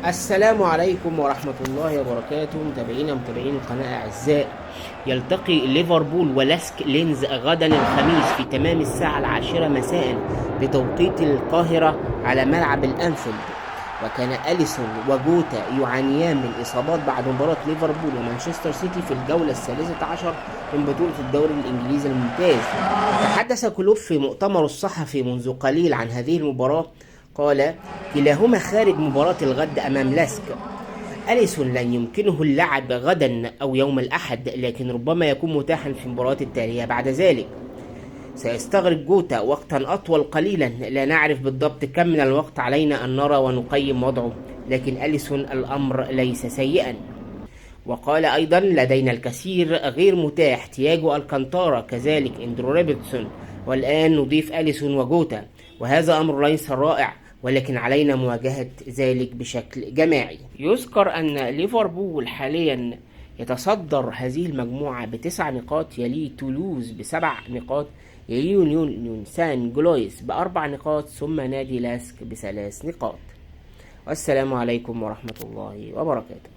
السلام عليكم ورحمة الله وبركاته. متابعين القناة أعزاء، يلتقي ليفربول ولاسك لينز غدا الخميس في تمام الساعة 10 مساء بتوقيت القاهرة على ملعب الأنفيلد. وكان أليسون وجوتا يعانيان من إصابات بعد مباراة ليفربول ومانشستر سيتي في الجولة الثالثة عشر من بطولة الدوري الإنجليزي الممتاز. تحدث كلوب في مؤتمره الصحفي منذ قليل عن هذه المباراة، قال: كلاهما خارج مباراة الغد أمام لاسك. أليسون لن يمكنه اللعب غدا أو يوم الأحد، لكن ربما يكون متاحا في المباراة التالية بعد ذلك. سيستغرق جوتا وقتا أطول قليلا، لا نعرف بالضبط كم من الوقت، علينا أن نرى ونقيم وضعه، لكن أليسون الأمر ليس سيئا. وقال أيضا: لدينا الكثير غير متاح، تياجو الكانتارا كذلك، اندرو روبرتسون، والآن نضيف أليسون وجوتا، وهذا أمر ليس رائع، ولكن علينا مواجهة ذلك بشكل جماعي. يذكر أن ليفربول حاليا يتصدر هذه المجموعة ب9 نقاط، يليه تولوز ب7 نقاط، يليه يونيون سان جلويس ب4 نقاط، ثم نادي لاسك ب3 نقاط. والسلام عليكم ورحمة الله وبركاته.